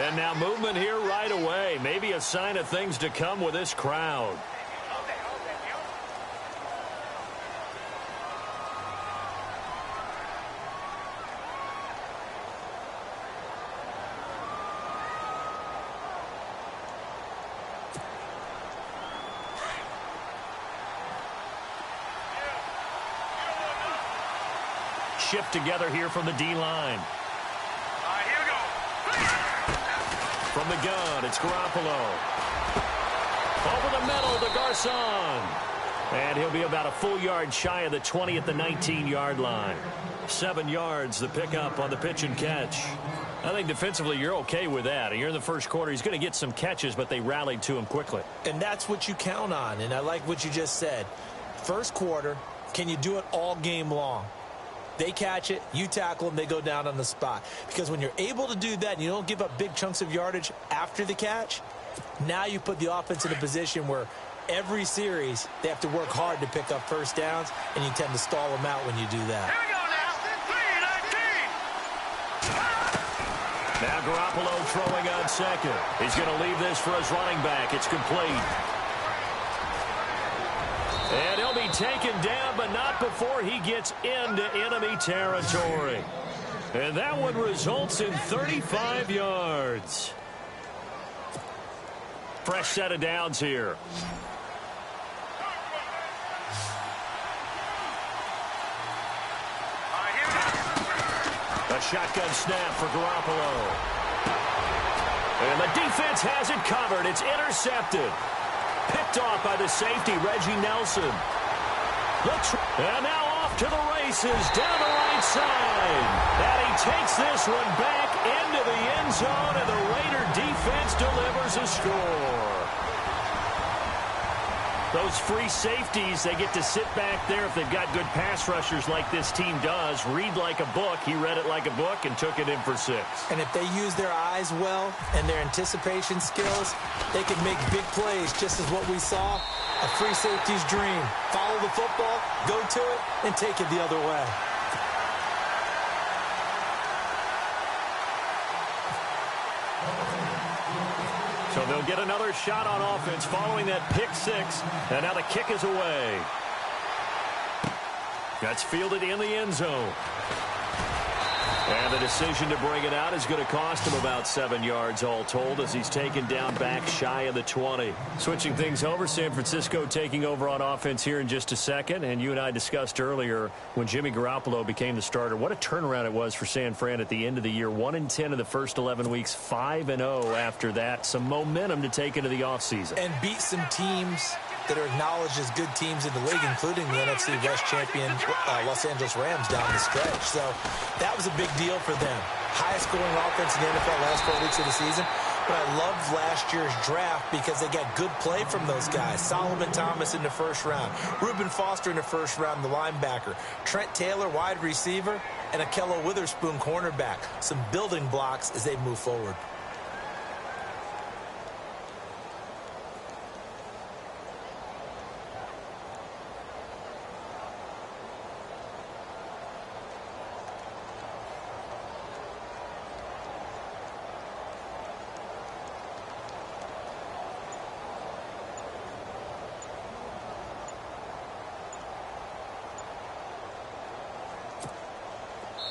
And now movement here right away. Maybe a sign of things to come with this crowd. Shift together here from the D-line. Here we go. From the gun, it's Garoppolo. Over the middle to Garcon. And he'll be about a full yard shy of the 20 at the 19-yard line. 7 yards, the pickup on the pitch and catch. I think defensively you're okay with that. You're in the first quarter. He's going to get some catches, but they rallied to him quickly. And that's what you count on, and I like what you just said. First quarter, can you do it all game long? They catch it, you tackle them, they go down on the spot. Because when you're able to do that and you don't give up big chunks of yardage after the catch, now you put the offense in a position where every series they have to work hard to pick up first downs, and you tend to stall them out when you do that. Here we go now. 3-19. Now Garoppolo throwing on second. He's going to leave this for his running back. It's complete. And he'll be taken down, but not before he gets into enemy territory. And that one results in 35 yards. Fresh set of downs here. A shotgun snap for Garoppolo. And the defense has it covered. It's intercepted. Picked off by the safety, Reggie Nelson. And now off to the races down the right side. And he takes this one back into the end zone, and the Raider defense delivers a score. Those free safeties, they get to sit back there if they've got good pass rushers like this team does. Read like a book. He read it like a book and took it in for 6. And if they use their eyes well and their anticipation skills, they can make big plays, just as what we saw. A free safety's dream. Follow the football, go to it, and take it the other way. So they'll get another shot on offense following that pick 6. And now the kick is away. That's fielded in the end zone. And the decision to bring it out is going to cost him about 7 yards all told, as he's taken down back shy of the 20. Switching things over, San Francisco taking over on offense here in just a second. And you and I discussed earlier when Jimmy Garoppolo became the starter, what a turnaround it was for San Fran at the end of the year. 1-10 in the first 11 weeks, 5-0 after that. Some momentum to take into the offseason. And beat some teams that are acknowledged as good teams in the league, including the NFC West champion Los Angeles Rams down the stretch. So that was a big deal for them. Highest scoring offense in the NFL last 4 weeks of the season. But I loved last year's draft because they got good play from those guys. Solomon Thomas in the first round. Reuben Foster in the first round, the linebacker. Trent Taylor, wide receiver. And Akello Witherspoon, cornerback. Some building blocks as they move forward.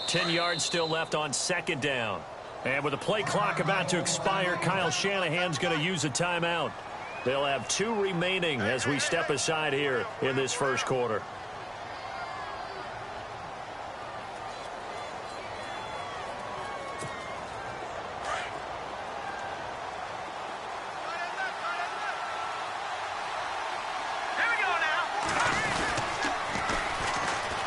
Ten yards still left on second down. And with the play clock about to expire, Kyle Shanahan's going to use a timeout. They'll have 2 remaining as we step aside here in this first quarter.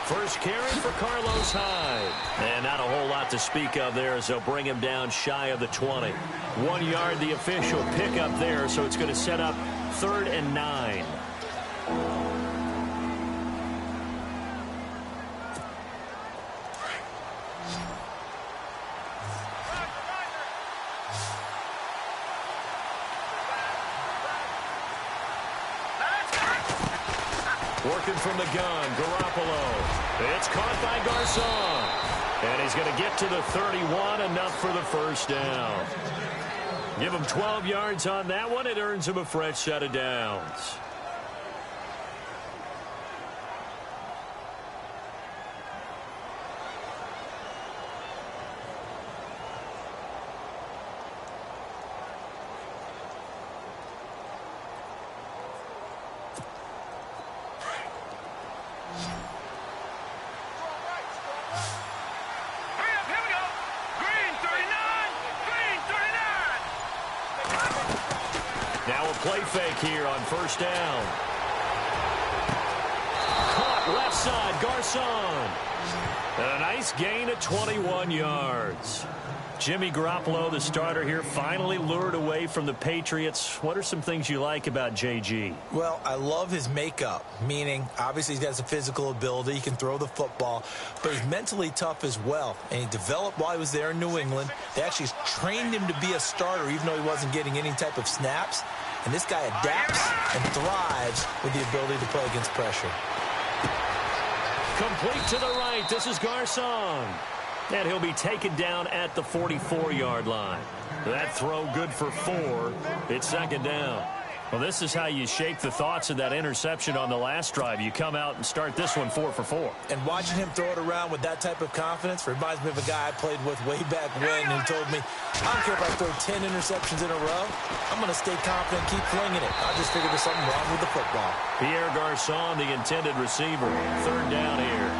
First carry for Carlos Hyde. And not a whole lot to speak of there as they'll bring him down shy of the 20. 1 yard, the official pickup there, so it's going to set up 3rd and 9. Working from the gun, Garoppolo. It's caught by Garcon. And he's going to get to the 31, enough for the first down. Give him 12 yards on that one. It earns him a fresh set of downs. Now a play fake here on first down. Caught left side, Garcon. And a nice gain of 21 yards. Jimmy Garoppolo, the starter here, finally lured away from the Patriots. What are some things you like about JG? Well, I love his makeup, meaning obviously he's got some physical ability. He can throw the football, but he's mentally tough as well. And he developed while he was there in New England. They actually trained him to be a starter even though he wasn't getting any type of snaps. And this guy adapts and thrives with the ability to play against pressure. Complete to the right. This is Garcon. And he'll be taken down at the 44-yard line. That throw good for 4. It's second down. Well, this is how you shape the thoughts of that interception on the last drive. You come out and start this one 4 for 4. And watching him throw it around with that type of confidence reminds me of a guy I played with way back when who told me, I don't care if I throw 10 interceptions in a row. I'm going to stay confident, keep flinging it. I just figured there's something wrong with the football. Pierre Garcon, the intended receiver. Third down here.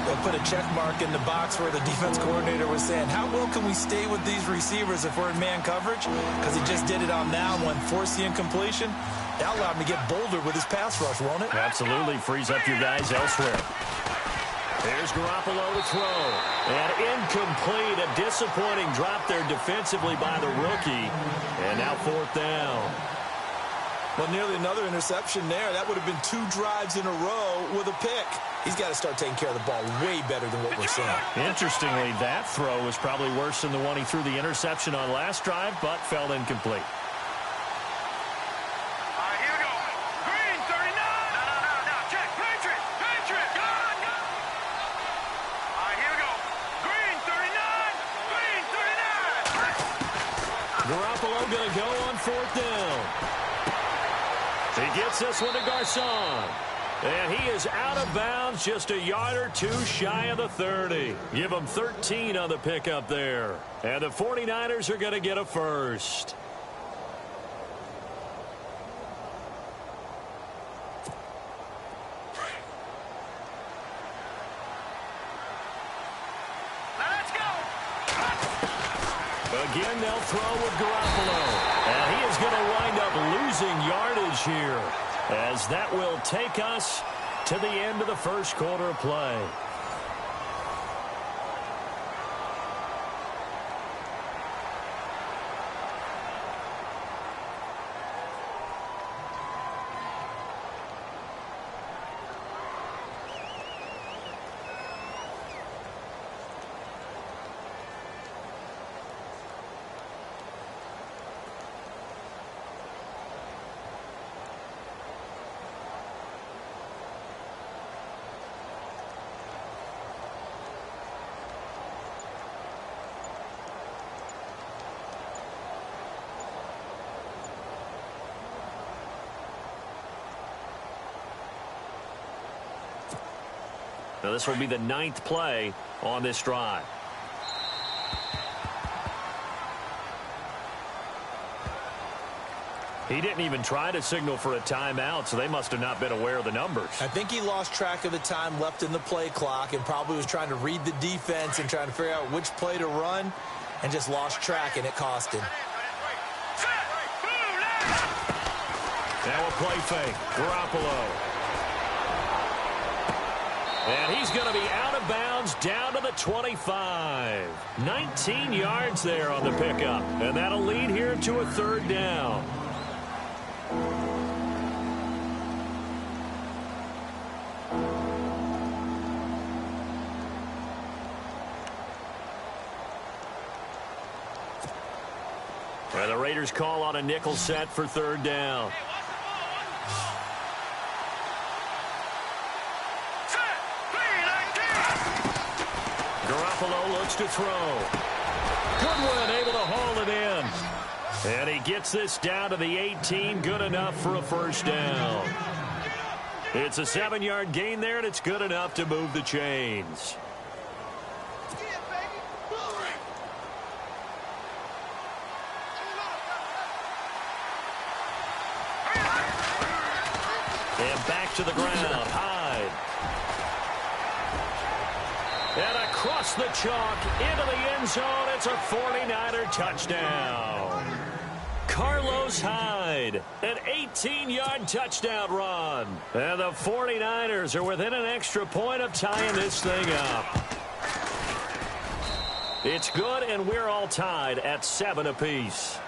They'll put a check mark in the box where the defense coordinator was saying, how well can we stay with these receivers if we're in man coverage? Because he just did it on that one, forced the incompletion. That'll allow him to get bolder with his pass rush, won't it? Absolutely. Frees up your guys elsewhere. There's Garoppolo to throw. And incomplete. A disappointing drop there defensively by the rookie. And now fourth down. Well, nearly another interception there. That would have been 2 drives in a row with a pick. He's got to start taking care of the ball way better than what we're seeing. Interestingly, that throw was probably worse than the one he threw the interception on last drive, but fell incomplete. Here we go. Green, 39. No. Check. Patriot. Go on. Here we go. Green, 39. Green, 39. Garoppolo going to go on fourth down. He gets this one to Garcon. And he is out of bounds, just a yard or 2 shy of the 30. Give him 13 on the pickup there. And the 49ers are going to get a first. Let's go. Again, they'll throw with Garoppolo. And he is going to wind up losing yardage here, as that will take us to the end of the first quarter of play. Now, this will be the 9th play on this drive. He didn't even try to signal for a timeout, so they must have not been aware of the numbers. I think he lost track of the time left in the play clock and probably was trying to read the defense and trying to figure out which play to run and just lost track, and it cost him. Now a play fake. Garoppolo. And he's going to be out of bounds down to the 25. 19 yards there on the pickup. And that'll lead here to a third down. And the Raiders call on a nickel set for third down. Garoppolo looks to throw. Goodwin able to haul it in. And he gets this down to the 18, good enough for a first down. It's a 7-yard gain there, and it's good enough to move the chains. And back to the ground, Hyde. And across the chalk, into the end zone, it's a 49er touchdown. Carlos Hyde, an 18-yard touchdown run. And the 49ers are within an extra point of tying this thing up. It's good, and we're all tied at 7 apiece.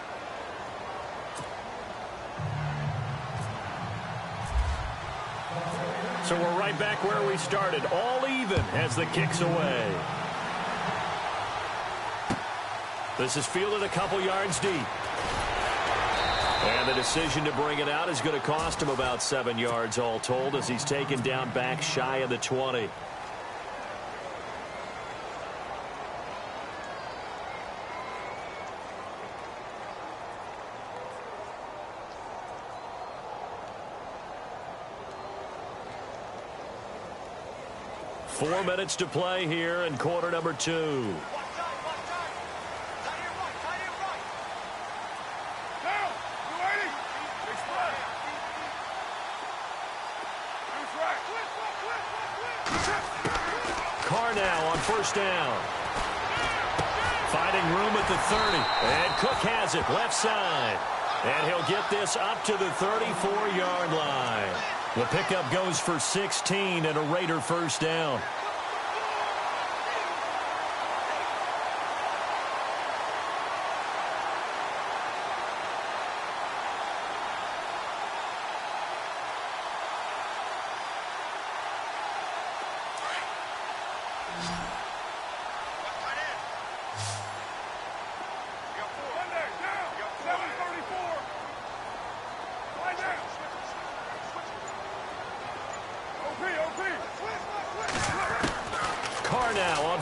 So we're right back where we started, all even as the kick's away. This is fielded a couple yards deep. And the decision to bring it out is going to cost him about 7 yards all told as he's taken down back shy of the 20. Four minutes to play here in quarter number 2. Carr now on first down. Finding room at the 30. And Cook has it left side. And he'll get this up to the 34-yard line. The pickup goes for 16 and a Raider first down.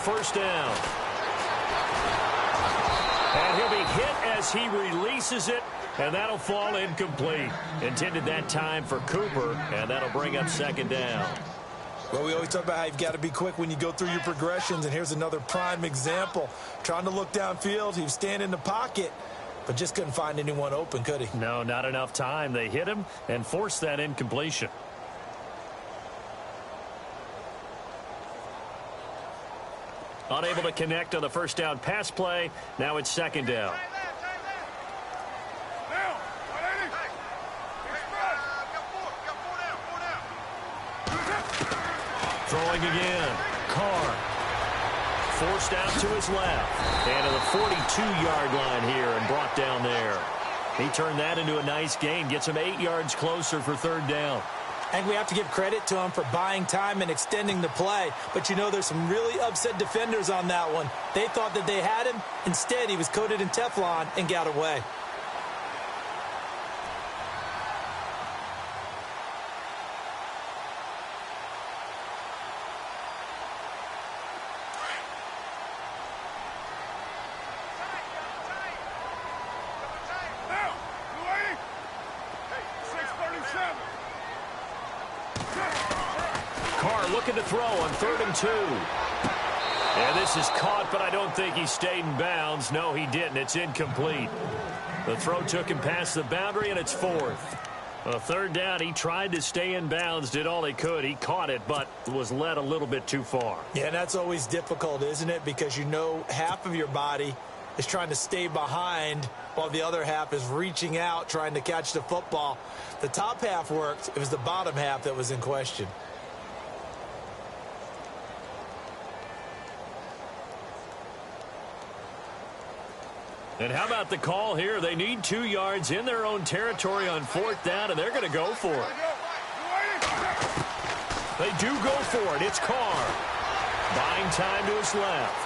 First down. And he'll be hit as he releases it, and that'll fall incomplete. Intended that time for Cooper, and that'll bring up second down. Well, we always talk about how you've got to be quick when you go through your progressions, and here's another prime example. Trying to look downfield, he was standing in the pocket, but just couldn't find anyone open, could he? No, not enough time. They hit him and forced that incompletion. Unable to connect on the first down pass play. Now it's second down. Throwing again. Carr. Forced out to his left. And to the 42-yard line here and brought down there. He turned that into a nice gain. Gets him 8 yards closer for third down. I think we have to give credit to him for buying time and extending the play. But, you know, there's some really upset defenders on that one. They thought that they had him. Instead, he was coated in Teflon and got away. Looking to throw on 3rd and 2. And this is caught, but I don't think he stayed in bounds. No, he didn't. It's incomplete. The throw took him past the boundary, and it's 4th. A third down, he tried to stay in bounds, did all he could. He caught it, but was led a little bit too far. Yeah, and that's always difficult, isn't it? Because you know half of your body is trying to stay behind while the other half is reaching out, trying to catch the football. The top half worked. It was the bottom half that was in question. And how about the call here? They need 2 yards in their own territory on 4th down, and they're going to go for it. They do go for it. It's Carr. Buying time to his left.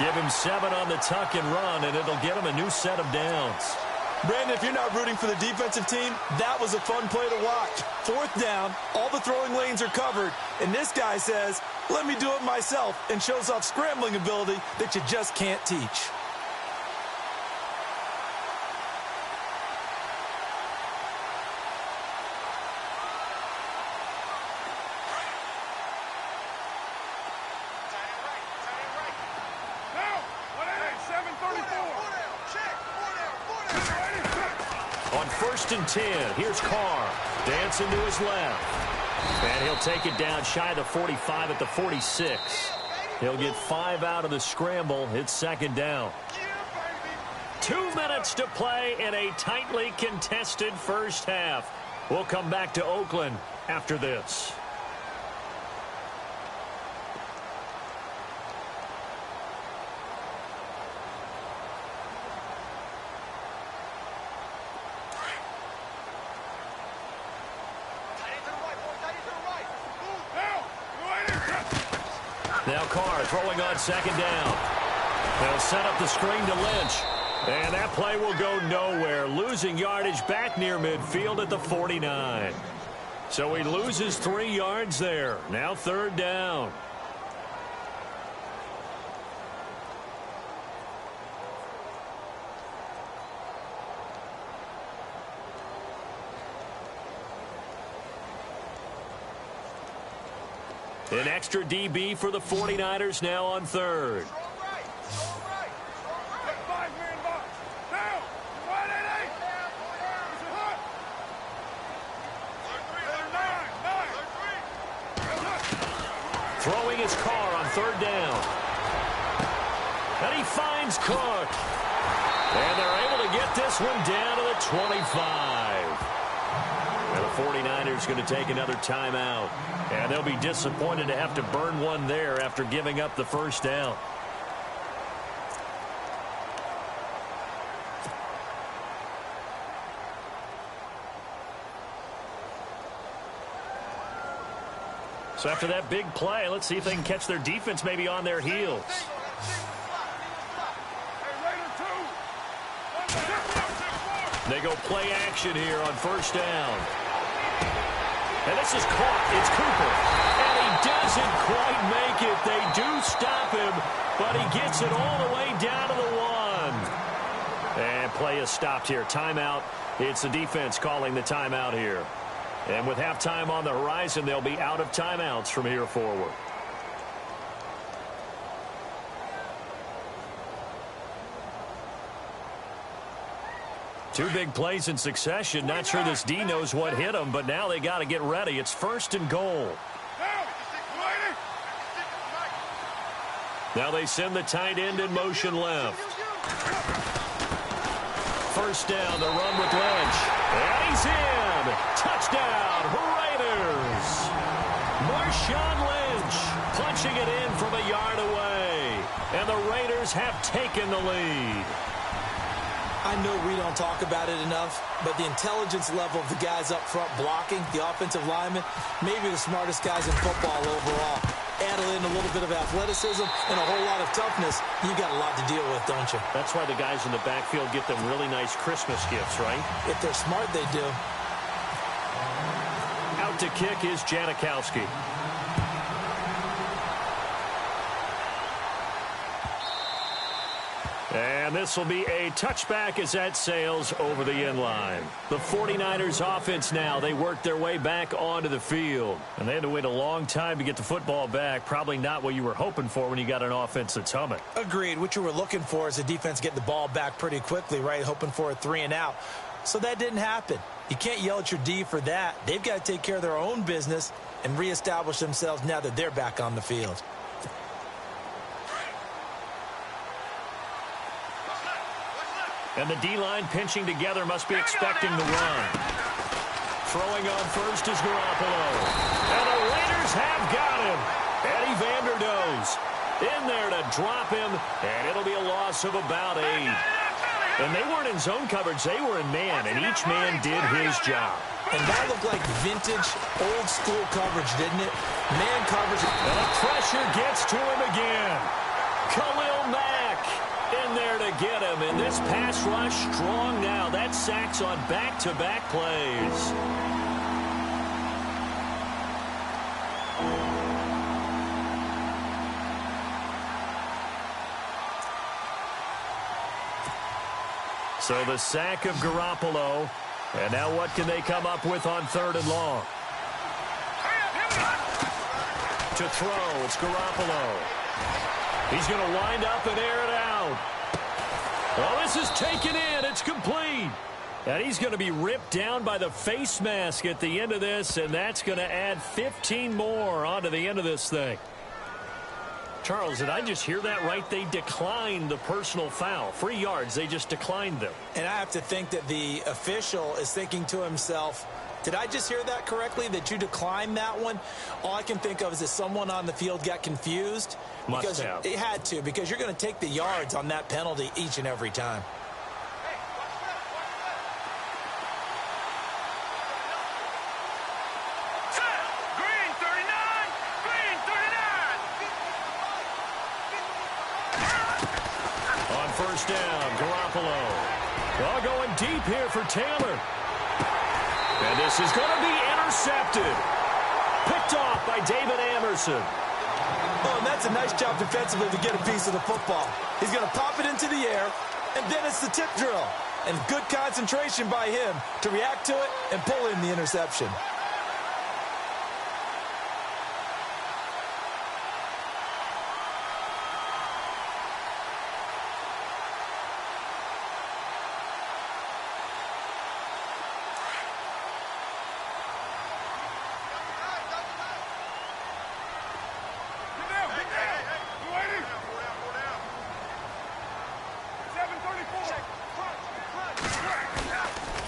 Give him 7 on the tuck and run, and it'll get him a new set of downs. Brandon, if you're not rooting for the defensive team, that was a fun play to watch. 4th down, all the throwing lanes are covered, and this guy says, let me do it myself, and shows off scrambling ability that you just can't teach. first and 10. Here's Carr. Dancing to his left. And he'll take it down shy of the 45 at the 46. He'll get 5 out of the scramble. It's second down. 2 minutes to play in a tightly contested first half. We'll come back to Oakland after this. Now Carr throwing on second down. They'll set up the screen to Lynch. And that play will go nowhere. Losing yardage back near midfield at the 49. So he loses 3 yards there. Now third down. An extra DB for the 49ers now on third. Throwing his Carr on third down. And he finds Cook. And they're able to get this one down to the 25. And the 49ers going to take another timeout. And they'll be disappointed to have to burn one there after giving up the first down. So after that big play, let's see if they can catch their defense maybe on their heels. They go play action here on first down. And this is caught. It's Cooper. And he doesn't quite make it. They do stop him, but he gets it all the way down to the 1. And play is stopped here. Timeout. It's the defense calling the timeout here. And with halftime on the horizon, they'll be out of timeouts from here forward. Two big plays in succession. Not sure this D knows what hit him, but now they got to get ready. It's first and goal. Now they send the tight end in motion left. First down, the run with Lynch. And he's in. Touchdown, Raiders. Marshawn Lynch punching it in from a yard away. And the Raiders have taken the lead. I know we don't talk about it enough, but the intelligence level of the guys up front blocking, the offensive linemen, maybe the smartest guys in football overall. Add in a little bit of athleticism and a whole lot of toughness, you got a lot to deal with, don't you? That's why the guys in the backfield get them really nice Christmas gifts, right? If they're smart, they do. Out to kick is Janikowski. And this will be a touchback as that sails over the end line. The 49ers offense now, they work their way back onto the field. And they had to wait a long time to get the football back. Probably not what you were hoping for when you got an offense that's humming. Agreed. What you were looking for is the defense getting the ball back pretty quickly, right? Hoping for a 3 and out. So that didn't happen. You can't yell at your D for that. They've got to take care of their own business and reestablish themselves now that they're back on the field. And the D-line pinching together must be expecting the run. Throwing on first is Garoppolo. And the Raiders have got him. Eddie Vanderdoes in there to drop him. And it'll be a loss of about 8. And they weren't in zone coverage. They were in man. And each man did his job. And that looked like vintage, old-school coverage, didn't it? Man coverage. And the pressure gets to him again. Khalil Mack in there to get him. And this pass rush strong now. That's sacks on back-to-back plays. So the sack of Garoppolo. And now what can they come up with on third and long? To throw, it's Garoppolo. He's going to wind up and air it out. Well, this is taken in. It's complete. And he's going to be ripped down by the face mask at the end of this, and that's going to add 15 more onto the end of this thing. Charles, did I just hear that right? They declined the personal foul. 3 yards, they just declined them. And I have to think that the official is thinking to himself, did I just hear that correctly, that you declined that one? All I can think of is that someone on the field got confused. Must have. It had to, because you're going to take the yards on that penalty each and every time. First down, Garoppolo. All going deep here for Taylor. And this is going to be intercepted. Picked off by David Amerson. Oh, and that's a nice job defensively to get a piece of the football. He's going to pop it into the air, and then it's the tip drill. And good concentration by him to react to it and pull in the interception.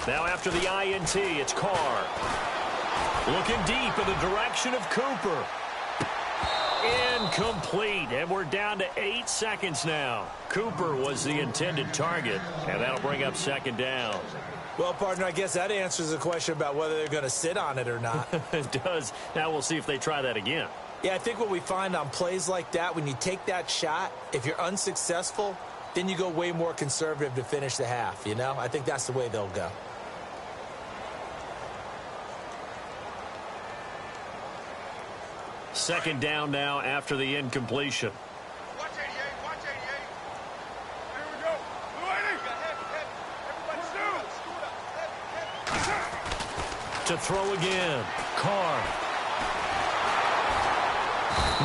Now after the INT, it's Carr. Looking deep in the direction of Cooper. Incomplete, and we're down to 8 seconds now. Cooper was the intended target, and that'll bring up second down. Well, partner, I guess that answers the question about whether they're going to sit on it or not. It does. Now we'll see if they try that again. Yeah, I think what we find on plays like that, when you take that shot, if you're unsuccessful, then you go way more conservative to finish the half, you know? I think that's the way they'll go. Second down now after the incompletion. Watch 88, watch 88. Here we go. Blue 80. To throw again. Carr.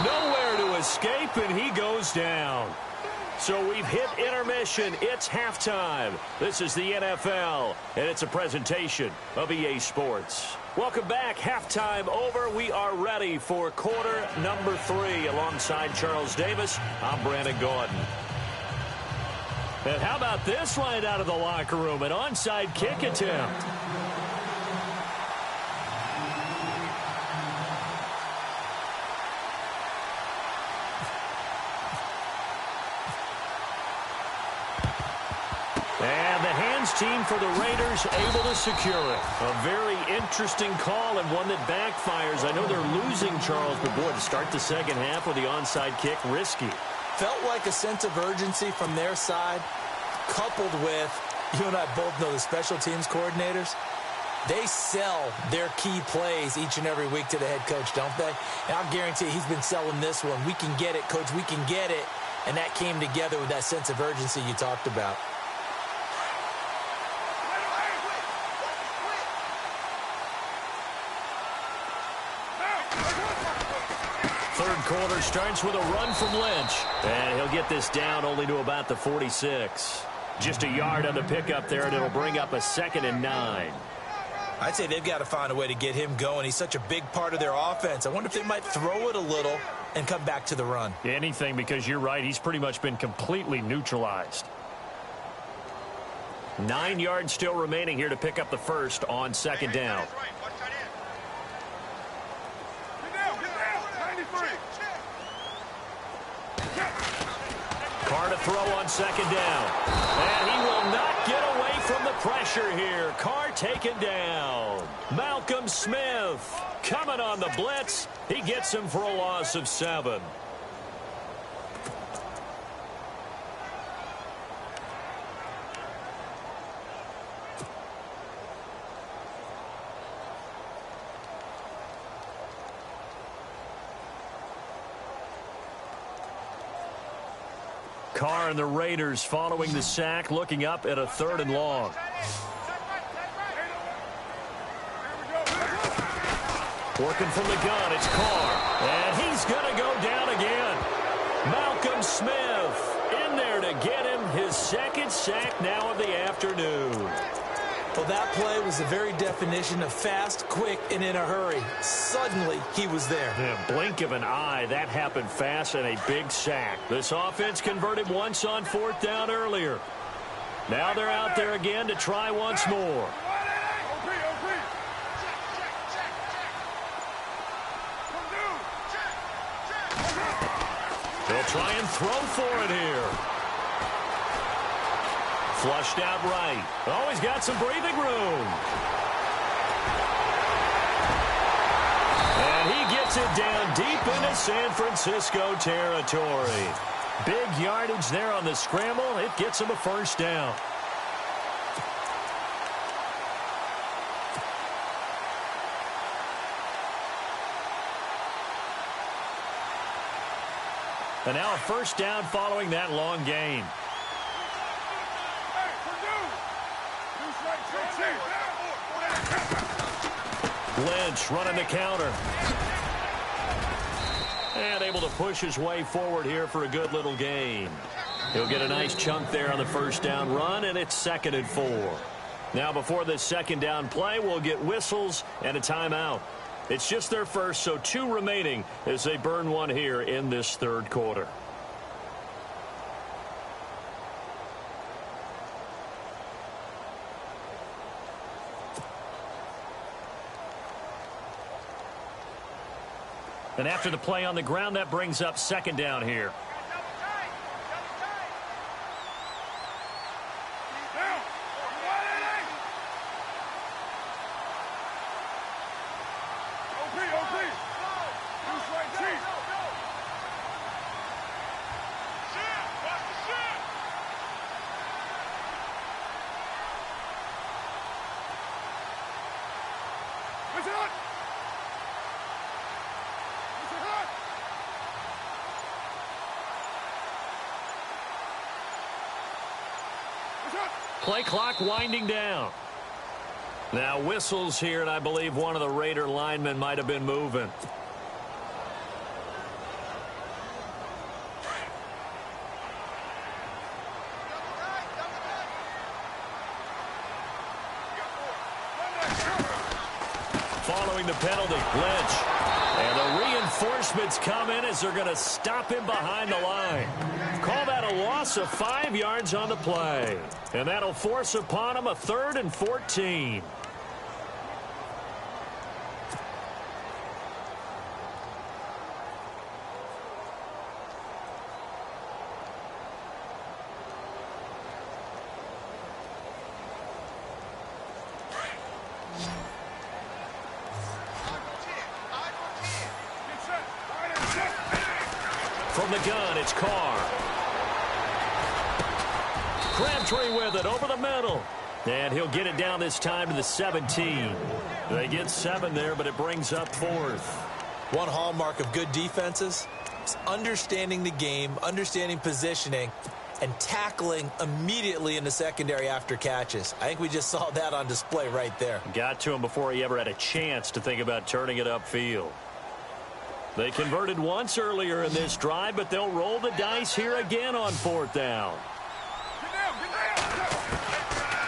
Nowhere to escape, and he goes down. So we've hit intermission. It's halftime. This is the NFL, and it's a presentation of EA Sports. Welcome back. Halftime over. We are ready for quarter number 3. Alongside Charles Davis, I'm Brandon Gordon. And how about this right out of the locker room? An onside kick attempt. And the hands team for the Raiders able to secure it. A very interesting call and one that backfires. I know they're losing, Charles, but boy, to start the second half with the onside kick, risky. Felt like a sense of urgency from their side, coupled with, you and I both know the special teams coordinators. They sell their key plays each and every week to the head coach, don't they? And I'll guarantee he's been selling this one. We can get it, coach, we can get it. And that came together with that sense of urgency you talked about. Third quarter starts with a run from Lynch. And he'll get this down only to about the 46. Just a yard on the pickup there, and it'll bring up a 2nd and 9. I'd say they've got to find a way to get him going. He's such a big part of their offense. I wonder if they might throw it a little and come back to the run. Anything, because you're right. He's pretty much been completely neutralized. 9 yards still remaining here to pick up the first on second down. Carr to throw on second down. And he will not get away from the pressure here. Carr taken down. Malcolm Smith coming on the blitz. He gets him for a loss of 7. Carr and the Raiders following the sack, looking up at a 3rd and long. Working from the gun, it's Carr. And he's going to go down again. Malcolm Smith in there to get him his 2nd sack now of the afternoon. Well, that play was the very definition of fast, quick, and in a hurry. Suddenly, he was there. Yeah, blink of an eye, that happened fast, and a big sack. This offense converted once on 4th down earlier. Now they're out there again to try once more. They'll try and throw for it here. Flushed out right. Oh, he's got some breathing room. And he gets it down deep into San Francisco territory. Big yardage there on the scramble. It gets him a first down. And now a first down following that long gain. Lynch running the counter. And able to push his way forward here for a good little gain. He'll get a nice chunk there on the first down run, and it's 2nd and 4. Now before this second down play, we'll get whistles and a timeout. It's just their first, so 2 remaining as they burn one here in this 3rd quarter. And after the play on the ground, that brings up 2nd down here. Play clock winding down. Now whistles here, and I believe one of the Raider linemen might have been moving. Following the penalty, Lynch. And the reinforcements come in as they're going to stop him behind the line. Call that a loss of 5 yards on the play. And that'll force upon him a 3rd and 14. From the gun, it's Carr. Crabtree with it over the middle. And he'll get it down this time to the 17. They get 7 there, but it brings up 4th. One hallmark of good defenses is understanding the game, understanding positioning, and tackling immediately in the secondary after catches. I think we just saw that on display right there. Got to him before he ever had a chance to think about turning it upfield. They converted once earlier in this drive, but they'll roll the dice here again on 4th down.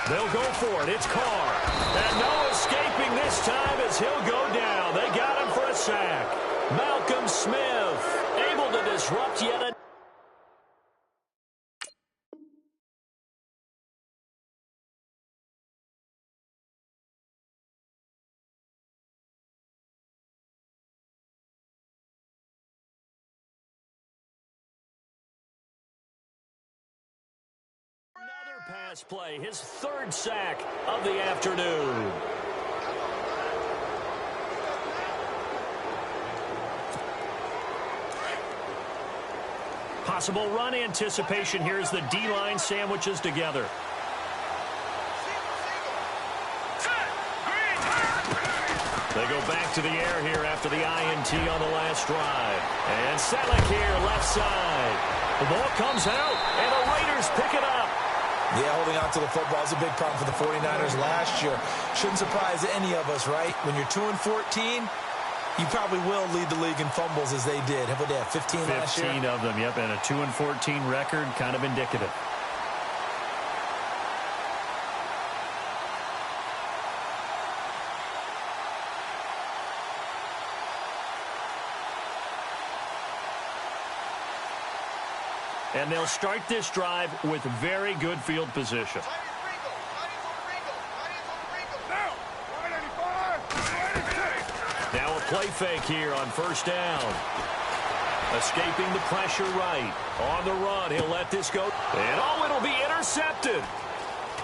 They'll go for it. It's Carr. And no escaping this time as he'll go down. They got him for a sack. Malcolm Smith able to disrupt yet another. Pass play, his 3rd sack of the afternoon. Possible run anticipation here as the D-line sandwiches together. They go back to the air here after the INT on the last drive. And Selleck here, left side. The ball comes out, and the Raiders pick it up. Yeah, holding on to the football is a big problem for the 49ers last year. Shouldn't surprise any of us, right? When you're 2-14, you probably will lead the league in fumbles as they did. How about that, 15 last year? 15 of them, yep, and a 2-14 record, kind of indicative. And they'll start this drive with very good field position. Now a play fake here on first down. Escaping the pressure right. On the run, he'll let this go. And it'll be intercepted.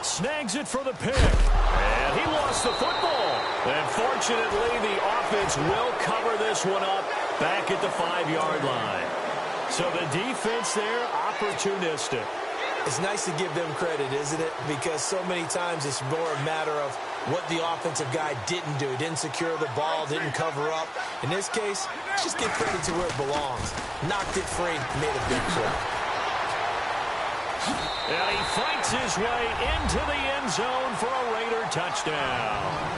Snags it for the pick. And he lost the football. And fortunately, the offense will cover this one up back at the 5-yard line. So the defense there, opportunistic. It's nice to give them credit, isn't it? Because so many times it's more a matter of what the offensive guy didn't do. Didn't secure the ball, didn't cover up. In this case, just give credit to where it belongs. Knocked it free, made a big play. And he fights his way into the end zone for a Raider touchdown.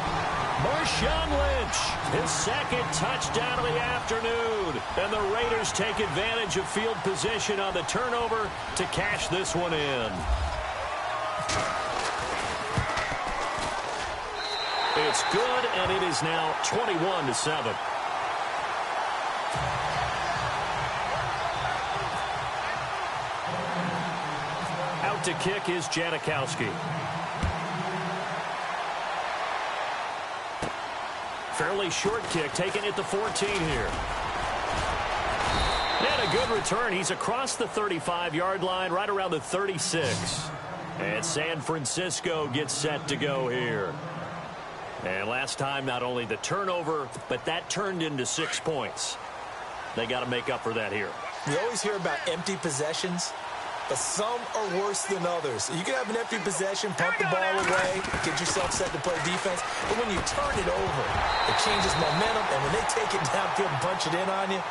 Marshawn Lynch, his second touchdown of the afternoon. And the Raiders take advantage of field position on the turnover to cash this one in. It's good, and it is now 21-7. Out to kick is Janikowski. Fairly short kick, taken at the 14 here. And a good return. He's across the 35-yard line, right around the 36. And San Francisco gets set to go here. And last time, not only the turnover, but that turned into 6 points. They got to make up for that here. We always hear about empty possessions, but some are worse than others. You can have an empty possession, punt the ball away, get yourself set to play defense, but when you turn it over, it changes momentum, and when they take it downfield and punch it in on you,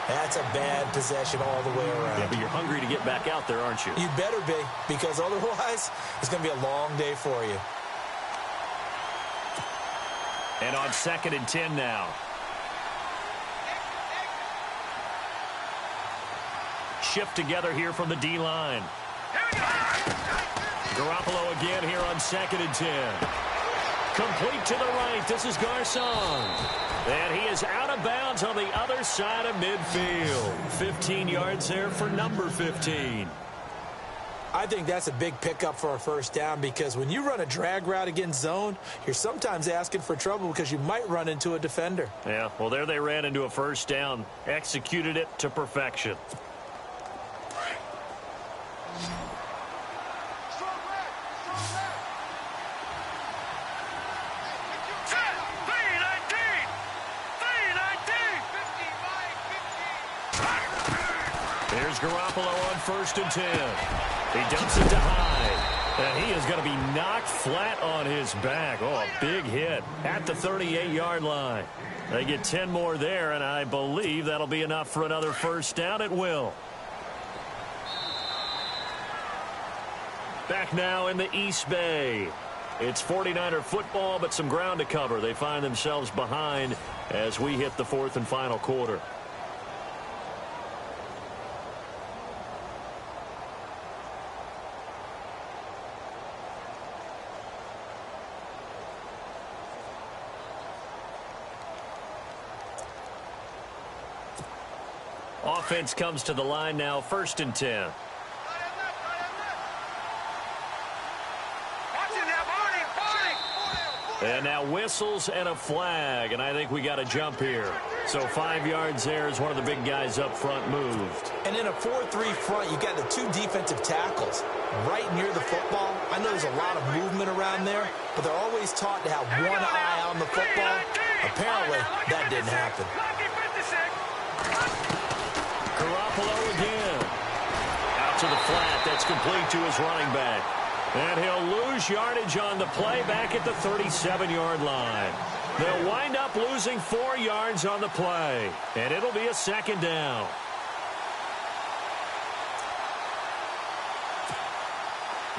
that's a bad possession all the way around. Yeah, but you're hungry to get back out there, aren't you? You better be, because otherwise, it's going to be a long day for you. And on 2nd and 10 now. Shift together here from the D-line. Garoppolo again here on 2nd and 10. Complete to the right. This is Garcon. And he is out of bounds on the other side of midfield. 15 yards there for number 15. I think that's a big pickup for a first down, because when you run a drag route against zone, you're sometimes asking for trouble because you might run into a defender. Yeah, well, there they ran into a first down. Executed it to perfection. Here's Garoppolo on 1st and 10. He dumps it to Hyde. And he is going to be knocked flat on his back. Oh, a big hit at the 38-yard line. They get 10 more there, and I believe that'll be enough for another first down. It will. Back now in the East Bay. It's 49er football, but some ground to cover. They find themselves behind as we hit the 4th and final quarter. Offense comes to the line now, 1st and 10. And now whistles and a flag, and I think we got a jump here. So 5 yards there as one of the big guys up front moved. And in a 4-3 front, you got the 2 defensive tackles right near the football. I know there's a lot of movement around there, but they're always taught to have one eye on the football. Apparently, that didn't happen. Garoppolo again. Out to the flat. That's complete to his running back. And he'll lose yardage on the play back at the 37-yard line. They'll wind up losing 4 yards on the play. And it'll be a 2nd down.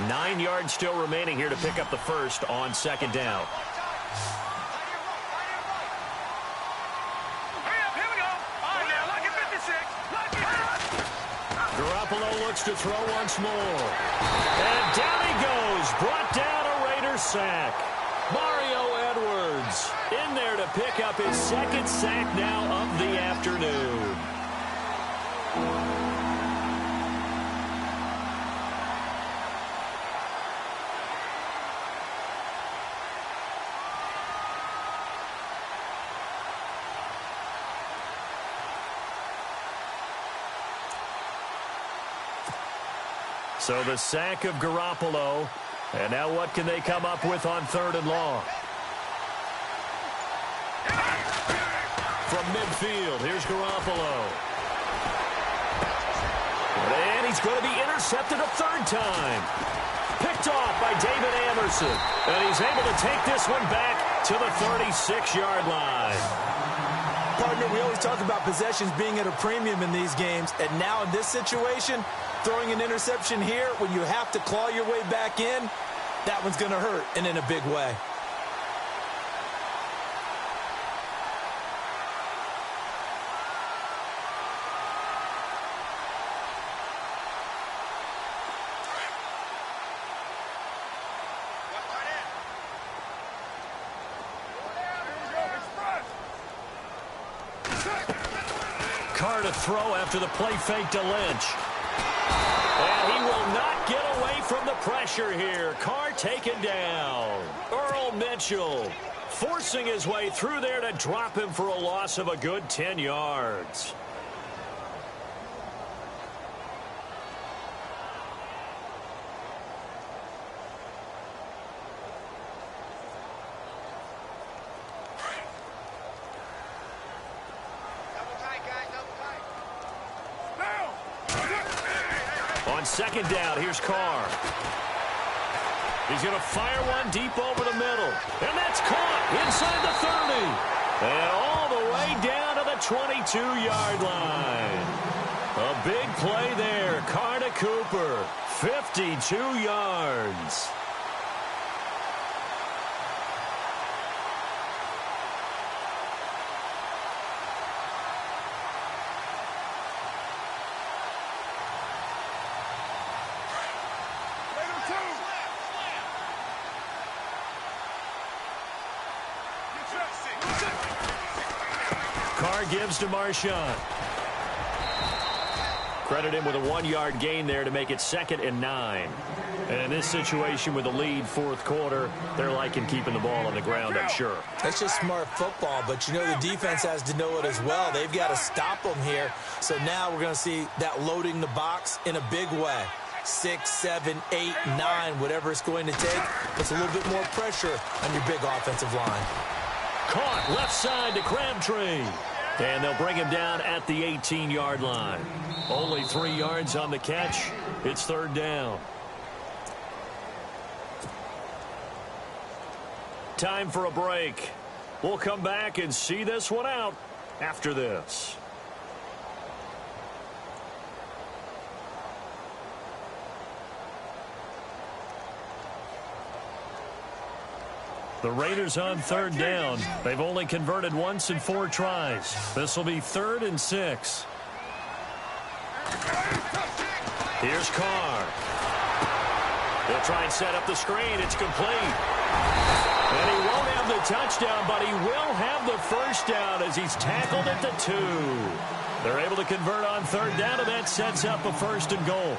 Nine yards still remaining here to pick up the first on 2nd down. Garoppolo looks to throw once more. And down he goes. Brought down a Raider sack. Mario Edwards in there to pick up his 2nd sack now of the afternoon. So the sack of Garoppolo. And now what can they come up with on 3rd and long? From midfield, here's Garoppolo. And he's going to be intercepted a 3rd time. Picked off by David Anderson. And he's able to take this one back to the 36-yard line. Partner, we always talk about possessions being at a premium in these games. And now in this situation, throwing an interception here when you have to claw your way back in, that one's going to hurt, and in a big way. Carr to throw after the play fake to Lynch. And he will not get away from the pressure here. Carr taken down. Earl Mitchell forcing his way through there to drop him for a loss of a good 10 yards. On 2nd down, here's Carr. He's going to fire one deep over the middle. And that's caught inside the 30. And all the way down to the 22-yard line. A big play there. Carr to Cooper. 52 yards. Carr gives to Marshawn. Credit him with a 1-yard gain there to make it 2nd and 9. And in this situation with a lead 4th quarter, they're liking keeping the ball on the ground, I'm sure. That's just smart football, but you know the defense has to know it as well. They've got to stop them here. So now we're going to see that loading the box in a big way. 6, 7, 8, 9, whatever it's going to take. Puts a little bit more pressure on your big offensive line. Caught left side to Crabtree. And they'll bring him down at the 18-yard line. Only 3 yards on the catch. It's 3rd down. Time for a break. We'll come back and see this one out after this. The Raiders on 3rd down. They've only converted once in 4 tries. This will be 3rd and 6. Here's Carr. They'll try and set up the screen. It's complete. And he won't have the touchdown, but he will have the first down as he's tackled at the 2. They're able to convert on 3rd down, and that sets up a 1st and goal.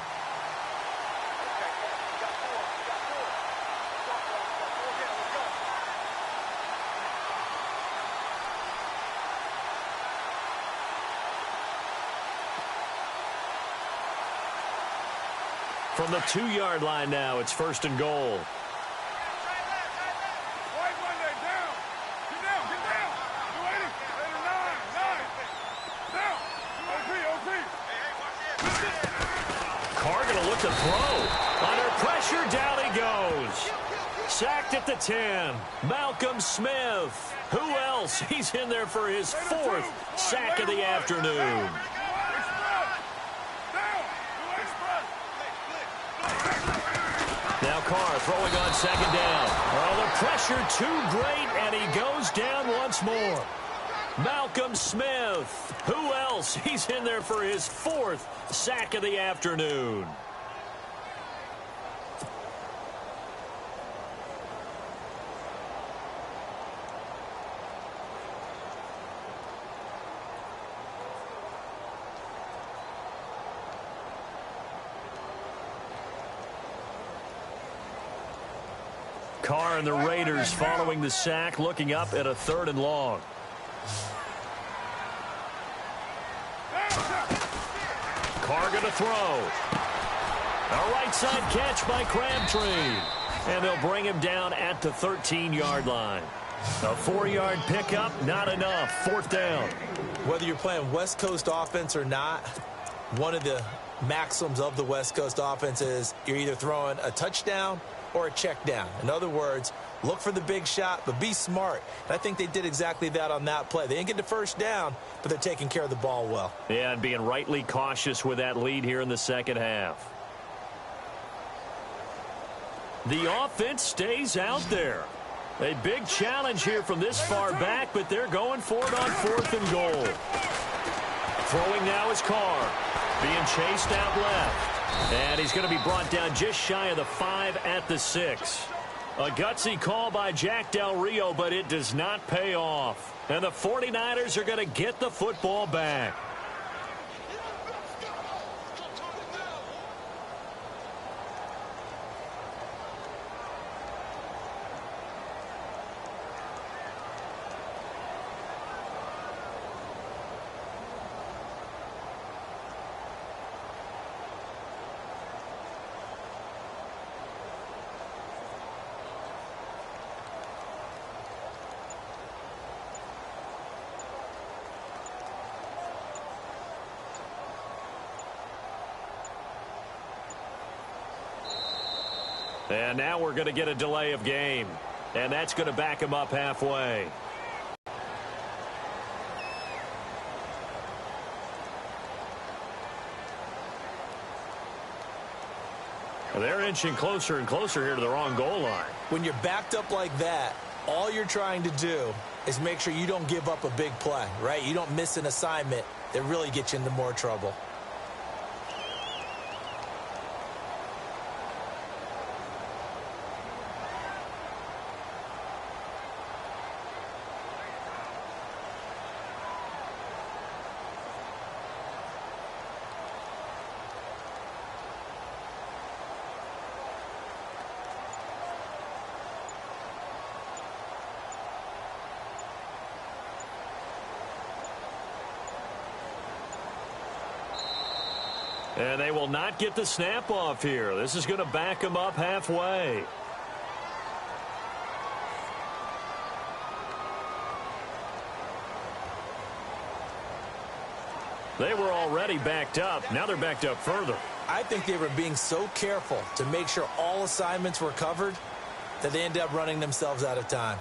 From the 2-yard line now, it's 1st and goal. Carr going to look to throw. Under pressure, down he goes. Sacked at the 10. Malcolm Smith. Who else? He's in there for his 4th sack of the afternoon. Now Carr throwing on 2nd down. Oh, the pressure too great, and he goes down once more. Malcolm Smith. Who else? He's in there for his 4th sack of the afternoon. Carr and the Raiders following the sack, looking up at a 3rd and long. Carr going to throw. A right side catch by Crabtree. And they'll bring him down at the 13-yard line. A 4-yard pickup, not enough. 4th down. Whether you're playing West Coast offense or not, one of the maxims of the West Coast offense is you're either throwing a touchdown or a check down. In other words, look for the big shot, but be smart. And I think they did exactly that on that play. They didn't get the first down, but they're taking care of the ball well. Yeah, and being rightly cautious with that lead here in the second half. The offense stays out there. A big challenge here from this far back, but they're going for it on 4th and goal. Throwing now is Carr. Being chased out left. And he's going to be brought down just shy of the 5 at the 6. A gutsy call by Jack Del Rio, but it does not pay off. And the 49ers are going to get the football back. And now we're going to get a delay of game. And that's going to back him up halfway. They're inching closer and closer here to the wrong goal line. When you're backed up like that, all you're trying to do is make sure you don't give up a big play, right? You don't miss an assignment that really gets you into more trouble. And they will not get the snap off here. This is going to back them up halfway. They were already backed up. Now they're backed up further. I think they were being so careful to make sure all assignments were covered that they ended up running themselves out of time.